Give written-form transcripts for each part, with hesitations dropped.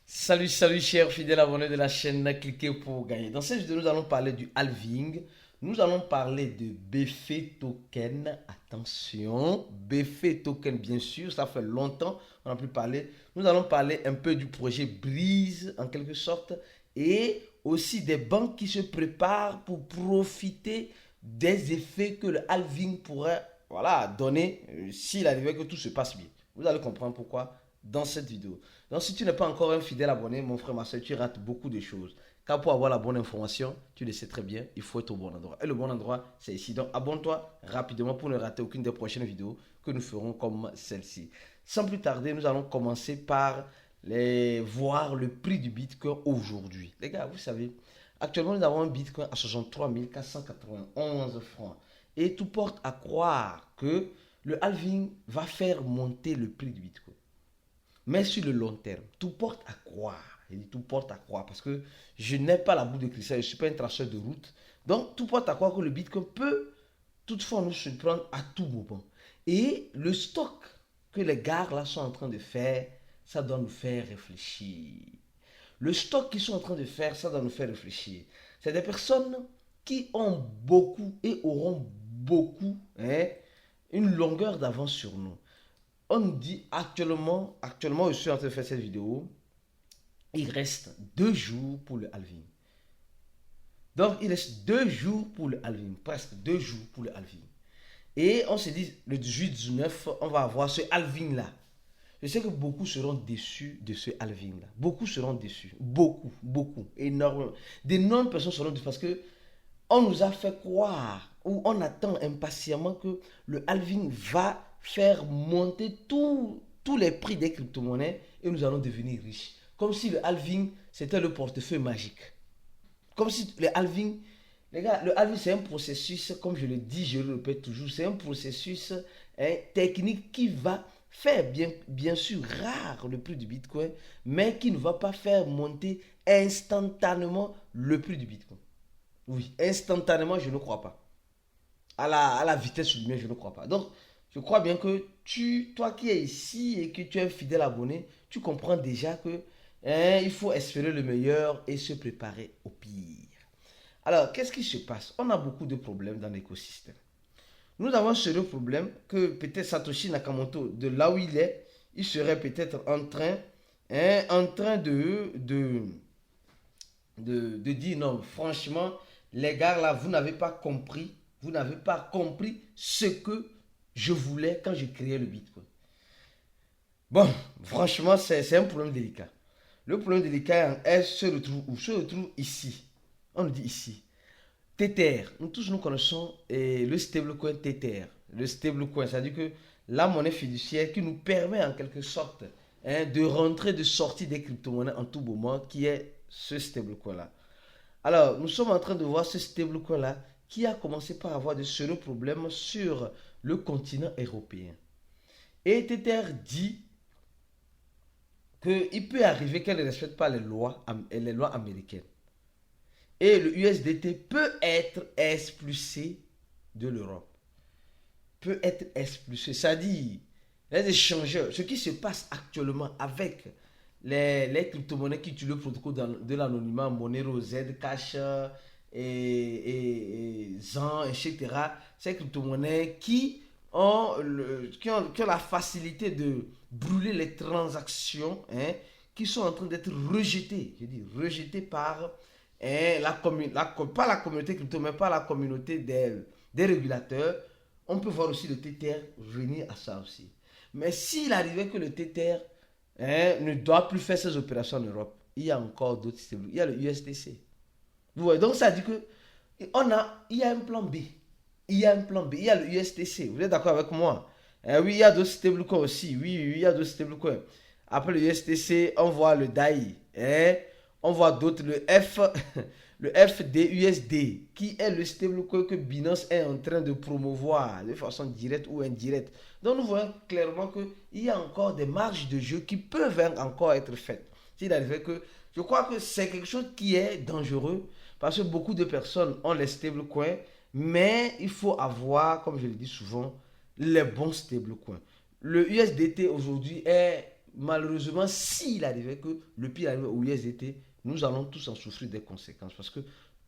Salut, salut chers fidèles abonnés de la chaîne, cliquez pour gagner. Dans cette vidéo, nous allons parler du halving. Nous allons parler de BF Token. Attention, BF Token, bien sûr, ça fait longtemps qu'on n'a plus parlé. Nous allons parler un peu du projet Breeze, en quelque sorte, et aussi des banques qui se préparent pour profiter des effets que le halving pourrait donner s'il arrivait que tout se passe bien. Vous allez comprendre pourquoi dans cette vidéo. Donc si tu n'es pas encore un fidèle abonné, mon frère, ma soeur, tu rates beaucoup de choses. Car pour avoir la bonne information, tu le sais très bien, il faut être au bon endroit. Et le bon endroit, c'est ici. Donc abonne-toi rapidement pour ne rater aucune des prochaines vidéos que nous ferons comme celle-ci. Sans plus tarder, nous allons commencer par voir le prix du Bitcoin aujourd'hui. Les gars, vous savez, actuellement nous avons un Bitcoin à 63 491 francs. Et tout porte à croire que le halving va faire monter le prix du Bitcoin. Mais sur le long terme, tout porte à croire. Il dit tout porte à croire parce que je n'ai pas la boule de cristal, je ne suis pas un traceur de route. Donc, tout porte à croire que le Bitcoin peut toutefois nous surprendre à tout moment. Et le stock que les gars là sont en train de faire, ça doit nous faire réfléchir. Le stock qu'ils sont en train de faire, ça doit nous faire réfléchir. C'est des personnes qui ont beaucoup et auront beaucoup, une longueur d'avance sur nous. On nous dit actuellement je suis en train de faire cette vidéo, il reste 2 jours pour le halving. Donc il reste 2 jours pour le halving, presque 2 jours pour le halving. Et on se dit le 18-19, on va avoir ce halving là. Je sais que beaucoup seront déçus de ce halving là. Beaucoup seront déçus. Beaucoup, énormément. D'énormes personnes seront déçues parce que on nous a fait croire ou on attend impatiemment que le halving va faire monter tous les prix des crypto-monnaies et nous allons devenir riches. Comme si le halving, c'était le portefeuille magique. Comme si le halving, les gars, le halving, c'est un processus, comme je le dis, je le répète toujours, c'est un processus technique qui va faire bien sûr rare le prix du Bitcoin, mais qui ne va pas faire monter instantanément le prix du Bitcoin. Oui, instantanément, je ne crois pas. À la vitesse lumière, je ne crois pas. Donc, je crois bien que toi qui es ici et que tu es un fidèle abonné, tu comprends déjà que il faut espérer le meilleur et se préparer au pire. Alors, qu'est-ce qui se passe? On a beaucoup de problèmes dans l'écosystème. Nous avons ce problème que peut-être Satoshi Nakamoto, de là où il serait peut-être en train de dire non, franchement, les gars là, vous n'avez pas compris ce que je voulais quand j'ai créé le Bitcoin. Bon, franchement, c'est un problème délicat. Le problème délicat se retrouve où? Se retrouve ici. On nous dit ici. Tether, nous tous nous connaissons le stablecoin Tether. Le stablecoin, c'est-à-dire que la monnaie fiduciaire qui nous permet en quelque sorte de rentrer, de sortir des crypto-monnaies en tout moment, qui est ce stablecoin-là. Alors, nous sommes en train de voir ce stablecoin-là qui a commencé par avoir de sérieux problèmes sur le continent européen. Et Tether dit qu'il peut arriver qu'elle ne respecte pas les lois américaines. Et le USDT peut être expulsé de l'Europe. Peut être expulsé. C'est-à-dire, les échangeurs, ce qui se passe actuellement avec les crypto-monnaies qui utilisent le protocole de l'anonymat, Monero, Zcash et Zan, etc. Ces crypto-monnaies qui ont la facilité de brûler les transactions, qui sont en train d'être rejetées. Je dis rejetées par pas la communauté crypto, mais par la communauté des régulateurs. On peut voir aussi le Tether venir à ça aussi. Mais s'il arrivait que le Tether ne doit plus faire ses opérations en Europe, il y a encore d'autres systèmes. Il y a le USDC. Vous voyez, donc ça dit que il y a un plan B. Il y a un plan B. Il y a le USDC. Vous êtes d'accord avec moi? Oui, il y a d'autres stablecoins aussi. Oui, il y a d'autres stablecoins. Après le USDC, on voit le DAI. On voit d'autres, le FDUSD, qui est le stablecoin que Binance est en train de promouvoir de façon directe ou indirecte. Donc nous voyons clairement qu'il y a encore des marges de jeu qui peuvent encore être faites. Je crois que c'est quelque chose qui est dangereux parce que beaucoup de personnes ont les stablecoins, mais il faut avoir, comme je le dis souvent, les bons stablecoins. Le USDT aujourd'hui est malheureusement, s'il arrivait que le pire arrive au USDT, nous allons tous en souffrir des conséquences. Parce que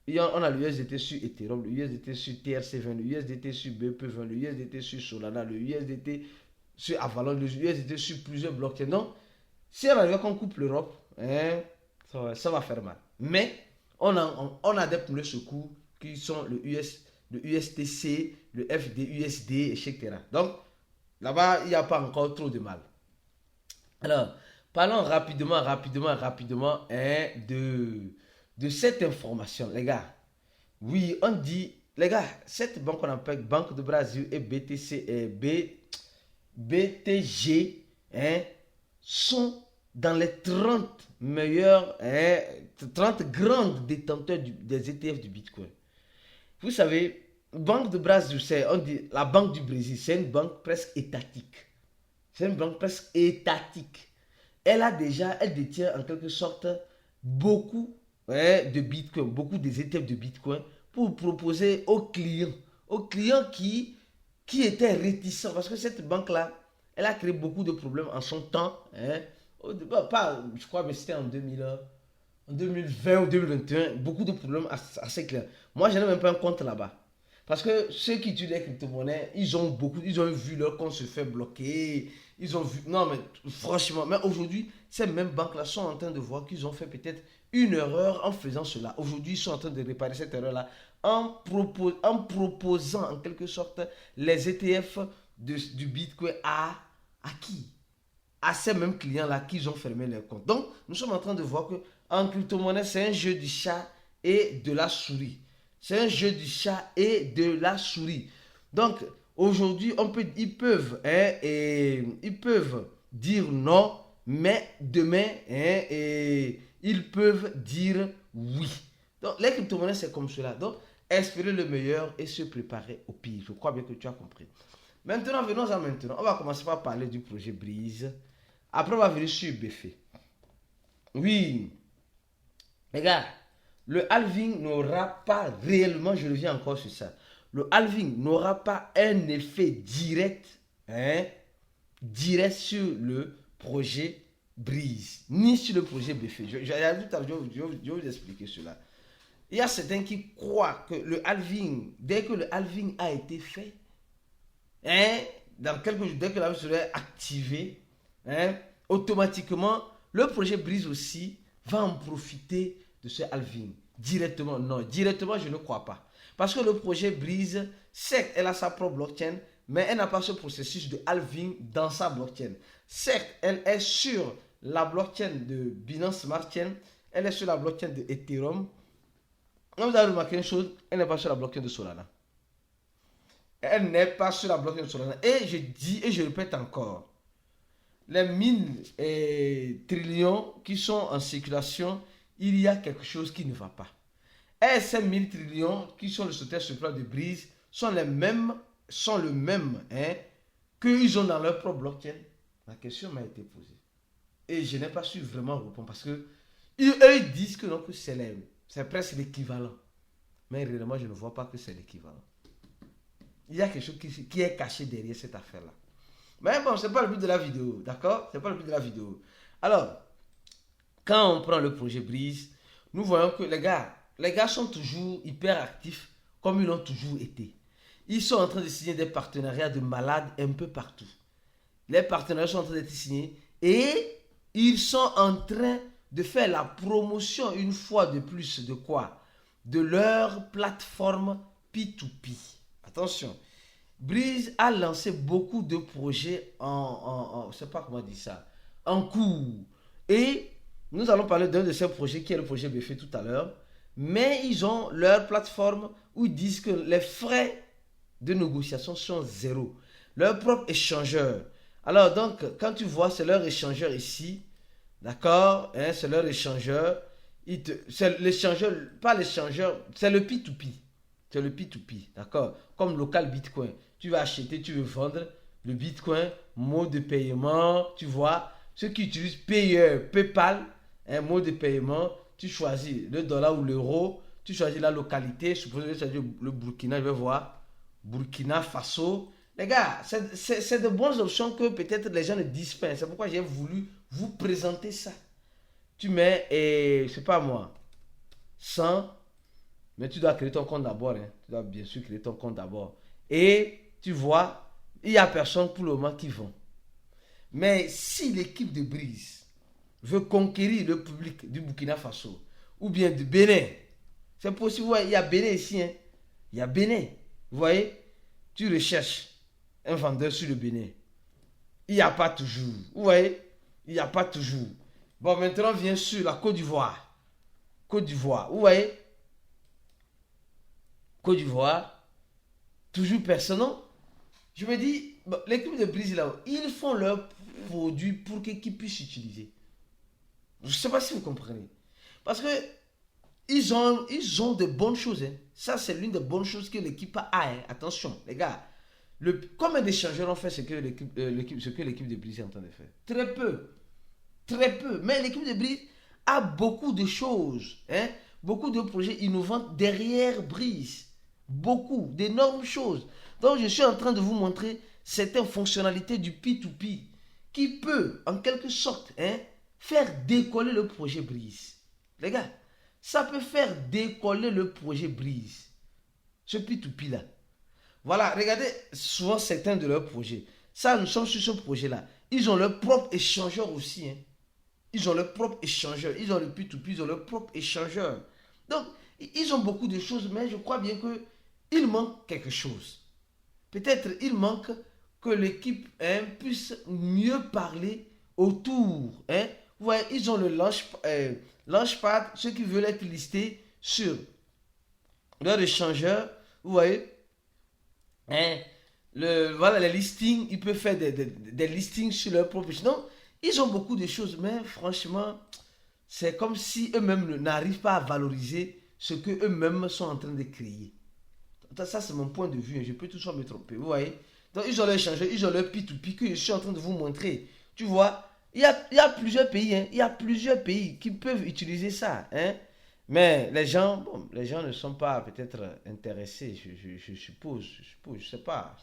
on a le USDT sur Ethereum, le USDT sur TRC20, le USDT sur BP20, le USDT sur Solana, le USDT sur Avalanche, le USDT sur plusieurs blockchains. Donc, si on arrive qu'on coupe l'Europe, ça va faire mal. Mais on a des premiers secours qui sont le USTC, le FDUSD, etc. Donc, là-bas, il n'y a pas encore trop de mal. Alors, parlons rapidement de cette information, les gars. Oui, on dit, les gars, cette banque qu'on appelle Banque de Brésil et BTG sont dans les 30 meilleurs, 30 grands détenteurs des ETF du Bitcoin. Vous savez, Banque de Brésil, on dit la Banque du Brésil, c'est une banque presque étatique. C'est une banque presque étatique. Elle détient en quelque sorte beaucoup de Bitcoin, beaucoup des ETF de Bitcoin pour proposer aux clients qui étaient réticents. Parce que cette banque-là, elle a créé beaucoup de problèmes en son temps. Je crois que c'était en 2020 ou 2021, beaucoup de problèmes assez clairs. Moi, je n'ai même pas un compte là-bas. Parce que ceux qui utilisent les crypto-monnaies, ils ont vu leur compte se faire bloquer. Ils ont vu. Non, mais franchement, mais aujourd'hui, ces mêmes banques-là sont en train de voir qu'ils ont fait peut-être une erreur en faisant cela. Aujourd'hui, ils sont en train de réparer cette erreur-là en proposant en quelque sorte les ETF du Bitcoin à qui? À ces mêmes clients-là qu'ils ont fermé leur compte. Donc, nous sommes en train de voir que en crypto-monnaie, c'est un jeu du chat et de la souris. C'est un jeu du chat et de la souris. Donc, aujourd'hui, ils peuvent dire non, mais demain, ils peuvent dire oui. Donc, les crypto-monnaies, c'est comme cela. Donc, espérer le meilleur et se préparer au pire. Je crois bien que tu as compris. Maintenant, venons-en maintenant. On va commencer par parler du projet Breeze. Après, on va venir sur BF. Oui. Les gars, le halving n'aura pas réellement, je reviens encore sur ça, le halving n'aura pas un effet direct, direct sur le projet Breeze, ni sur le projet BF. Je vais vous expliquer cela. Il y a certains qui croient que le halving, dès que le halving a été fait, dans quelques jours, dès que la loi serait activée, automatiquement, le projet Breeze aussi va en profiter de ce halving. Directement, non. Directement, je ne crois pas. Parce que le projet Breeze, certes, elle a sa propre blockchain, mais elle n'a pas ce processus de halving dans sa blockchain. Certes, elle est sur la blockchain de Binance Smart Chain, elle est sur la blockchain de Ethereum. Vous avez remarqué une chose, elle n'est pas sur la blockchain de Solana. Elle n'est pas sur la blockchain de Solana. Et je dis et je répète encore, les 1000 trillions qui sont en circulation, il y a quelque chose qui ne va pas. Et ces 1000 trillions qui sont le sauteur sur le plan de Breeze sont le même qu'ils ont dans leur propre blockchain. La question m'a été posée. Et je n'ai pas su vraiment répondre parce que eux ils disent que non, que c'est presque l'équivalent. Mais réellement, je ne vois pas que c'est l'équivalent. Il y a quelque chose qui est caché derrière cette affaire-là. Mais bon, ce n'est pas le but de la vidéo, d'accord? Ce n'est pas le but de la vidéo. Alors, quand on prend le projet Breeze, nous voyons que les gars sont toujours hyper actifs comme ils l'ont toujours été. Ils sont en train de signer des partenariats de malades un peu partout. Les partenariats sont en train d'être signés et ils sont en train de faire la promotion une fois de plus de quoi? De leur plateforme P2P. Attention, Breeze a lancé beaucoup de projets je ne sais pas comment dire ça, en cours. Et nous allons parler d'un de ces projets qui est le projet BF tout à l'heure. Mais ils ont leur plateforme où ils disent que les frais de négociation sont zéro. Leur propre échangeur. Alors donc, quand tu vois, c'est leur échangeur ici. D'accord, c'est leur échangeur. C'est l'échangeur, pas l'échangeur, c'est le P2P. C'est le P2P, d'accord. Comme local Bitcoin. Tu vas acheter, tu veux vendre le Bitcoin, mode de paiement, tu vois. Ceux qui utilisent PayPal, mode de paiement, tu choisis le dollar ou l'euro, tu choisis la localité, supposons que tu choisis le Burkina, je vais voir, Burkina Faso. Les gars, c'est de bonnes options que peut-être les gens ne disent pas. C'est pourquoi j'ai voulu vous présentez ça. Tu mets, et c'est pas moi, 100, mais tu dois créer ton compte d'abord. Hein. Tu dois bien sûr créer ton compte d'abord. Et tu vois, il n'y a personne pour le moment qui vend. Mais si l'équipe de Brise veut conquérir le public du Burkina Faso ou bien du Bénin, c'est possible. Il y a Bénin ici. Hein. Il y a Bénin. Vous voyez, tu recherches un vendeur sur le Bénin. Il n'y a pas toujours. Vous voyez, il n'y a pas toujours. Bon, maintenant, on vient sur la Côte d'Ivoire. Côte d'Ivoire. Vous voyez, Côte d'Ivoire, toujours personne. Non? Je me dis, bon, l'équipe de Brise là, ils font leurs produits pour qu'ils puissent utiliser. Je ne sais pas si vous comprenez. Parce que ils ont de bonnes choses. Hein. Ça, c'est l'une des bonnes choses que l'équipe a. Hein. Attention, les gars. Combien d'échangeurs ont fait ce que l'équipe de Brise est en train de faire? Très peu. Très peu. Mais l'équipe de Brise a beaucoup de choses. Hein? Beaucoup de projets innovants derrière Brise. Beaucoup, d'énormes choses. Donc, je suis en train de vous montrer certaines fonctionnalités du P2P qui peut, en quelque sorte, hein, faire décoller le projet Brise. Les gars, ça peut faire décoller le projet Brise. Ce P2P là. Voilà, regardez souvent certains de leurs projets. Ça, nous sommes sur ce projet-là. Ils ont leur propre échangeur aussi. Hein. Ils ont leur propre échangeur. Ils ont le P2P, ils ont leur propre échangeur. Donc, ils ont beaucoup de choses, mais je crois bien qu'il manque quelque chose. Peut-être il manque que l'équipe puisse mieux parler autour. Hein. Vous voyez, ils ont le Launchpad, ceux qui veulent être listés sur leur échangeur. Vous voyez, hein, voilà les listings, ils peuvent faire des listings sur leur propre. Non, ils ont beaucoup de choses, mais franchement, c'est comme si eux-mêmes n'arrivent pas à valoriser ce qu'eux-mêmes sont en train de créer. Ça, c'est mon point de vue. Je peux toujours me tromper. Vous voyez? Donc, ils ont leur échangeur, ils ont leur P2P que je suis en train de vous montrer. Tu vois? Il y a plusieurs pays. Hein, il y a plusieurs pays qui peuvent utiliser ça. Hein. Mais les gens ne sont pas peut-être intéressés, je suppose, je sais pas.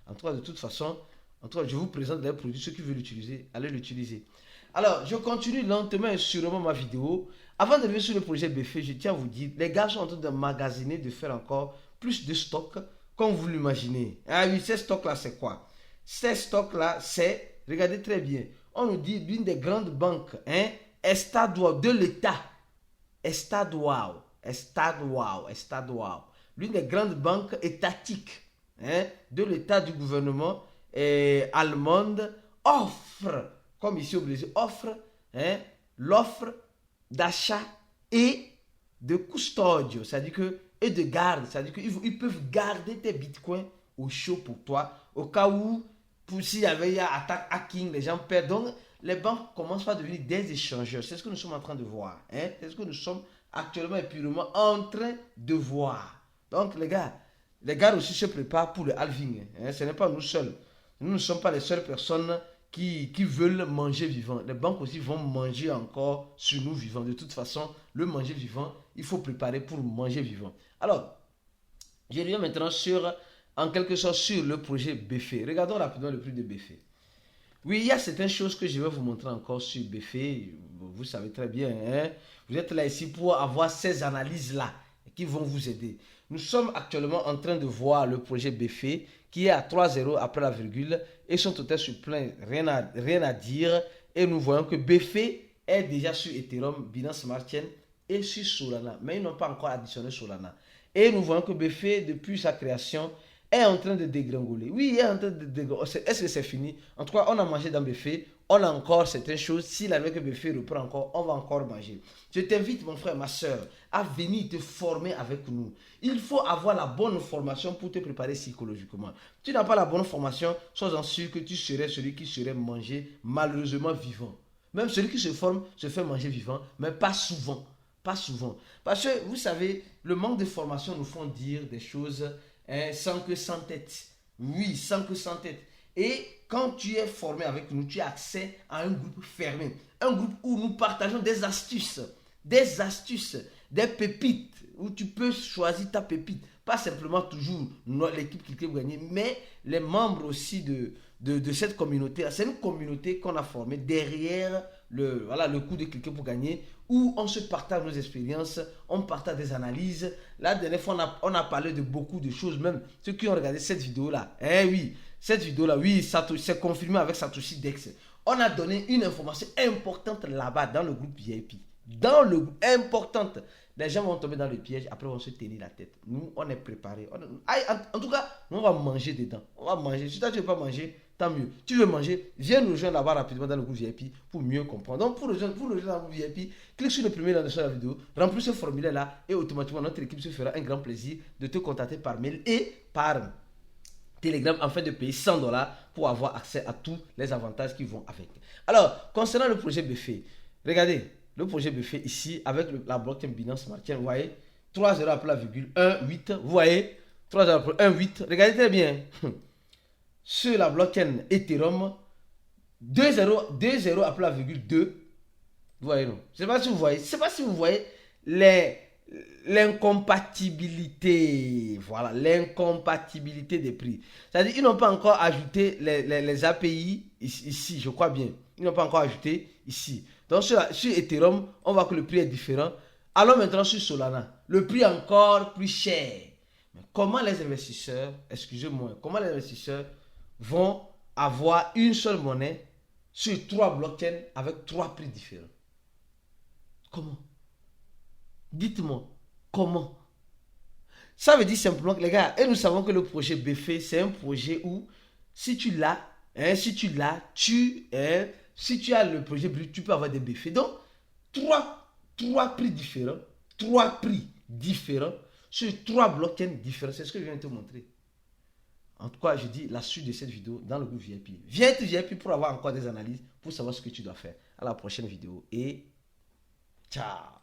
En tout cas, de toute façon, je vous présente les produits, ceux qui veulent l'utiliser, allez l'utiliser. Alors, je continue lentement et sûrement ma vidéo. Avant de venir sur le projet BF, je tiens à vous dire, les gars sont en train de magasiner, de faire encore plus de stocks, comme vous l'imaginez. Ah oui, ces stocks-là, c'est quoi? Ces stocks-là, c'est, regardez très bien, on nous dit l'une des grandes banques, hein, Estado de l'État. Estado, l'une des grandes banques étatiques, hein, de l'État du gouvernement allemande offre, comme ici au Brésil, offre hein, l'offre d'achat et de custodio, c'est-à-dire que, et de garde, c'est-à-dire qu'ils peuvent garder tes bitcoins au chaud pour toi, au cas où, s'il y avait attaque hacking, les gens perdent. Donc, les banques commencent à devenir des échangeurs. C'est ce que nous sommes en train de voir. Hein? C'est ce que nous sommes actuellement et purement en train de voir. Donc, les gars aussi se préparent pour le halving. Hein? Ce n'est pas nous seuls. Nous ne sommes pas les seules personnes qui veulent manger vivant. Les banques aussi vont manger encore sur nous vivants. De toute façon, le manger vivant, il faut préparer pour manger vivant. Alors, je reviens maintenant en quelque sorte sur le projet BF. Regardons rapidement le prix de BF. Oui, il y a certaines choses que je vais vous montrer encore sur BF. Vous savez très bien, hein? Vous êtes là ici pour avoir ces analyses-là qui vont vous aider. Nous sommes actuellement en train de voir le projet BF qui est à 3,0 après la virgule et son total sur plein, rien à dire. Et nous voyons que BF est déjà sur Ethereum, Binance Smart Chain et sur Solana. Mais ils n'ont pas encore additionné Solana. Et nous voyons que BF, depuis sa création, est en train de dégringoler. Oui, il est en train de dégringoler. Est-ce que c'est fini? En tout cas, on a mangé dans BF. On a encore certaines choses. Si la que BF reprend encore, on va encore manger. Je t'invite, mon frère, ma soeur, à venir te former avec nous. Il faut avoir la bonne formation pour te préparer psychologiquement. Tu n'as pas la bonne formation, sois-en sûr que tu serais celui qui serait mangé malheureusement vivant. Même celui qui se forme se fait manger vivant, mais pas souvent. Pas souvent. Parce que, vous savez, le manque de formation nous font dire des choses sans queue sans tête. Oui, sans queue sans tête. Et quand tu es formé avec nous, tu as accès à un groupe fermé. Un groupe où nous partageons des astuces, des pépites, où tu peux choisir ta pépite. Pas simplement toujours l'équipe qui peut gagner, mais les membres aussi de de cette communauté. C'est une communauté qu'on a formée derrière le coup de cliquer pour gagner, où on se partage nos expériences, on partage des analyses. La dernière fois, on a parlé de beaucoup de choses, même ceux qui ont regardé cette vidéo-là. Eh oui, cette vidéo-là, oui, c'est confirmé avec Satoshi Dex. On a donné une information importante là-bas dans le groupe VIP. Dans le groupe, importante. Les gens vont tomber dans le piège, après vont se tenir la tête. Nous, on est préparés. En tout cas, on va manger dedans. On va manger. Si toi, tu ne veux pas manger, tant mieux. Tu veux manger, viens nous rejoindre là-bas rapidement dans le groupe VIP pour mieux comprendre. Donc, pour rejoindre dans le groupe VIP, clique sur le premier lien de la vidéo, remplis ce formulaire-là et automatiquement, notre équipe se fera un grand plaisir de te contacter par mail et par Telegram afin de payer $100 pour avoir accès à tous les avantages qui vont avec. Alors, concernant le projet BFE, regardez, le projet BFE ici avec la blockchain Binance Smart Chain, vous voyez, 3 € après la virgule 1,8, vous voyez, 3 € après 1,8, regardez très bien. Sur la blockchain Ethereum, 2 € après la virgule 2, vous voyez, non? Je ne sais pas si vous voyez l'incompatibilité, voilà, l'incompatibilité des prix. C'est-à-dire qu'ils n'ont pas encore ajouté les API ici, je crois bien. Ils n'ont pas encore ajouté ici. Donc sur Ethereum, on voit que le prix est différent. Alors maintenant sur Solana, le prix est encore plus cher. Mais comment les investisseurs, excusez-moi, comment les investisseurs vont avoir une seule monnaie sur 3 blockchains avec 3 prix différents? Comment? Dites-moi, comment? Ça veut dire simplement que les gars, et nous savons que le projet BFE, c'est un projet où si tu l'as, si tu as le projet brut, tu peux avoir des BFE. Donc, trois prix différents, 3 prix différents sur 3 blockchains différents. C'est ce que je viens de te montrer. En tout cas, je dis la suite de cette vidéo dans le groupe VIP. Viens être VIP pour avoir encore des analyses, pour savoir ce que tu dois faire. À la prochaine vidéo et ciao!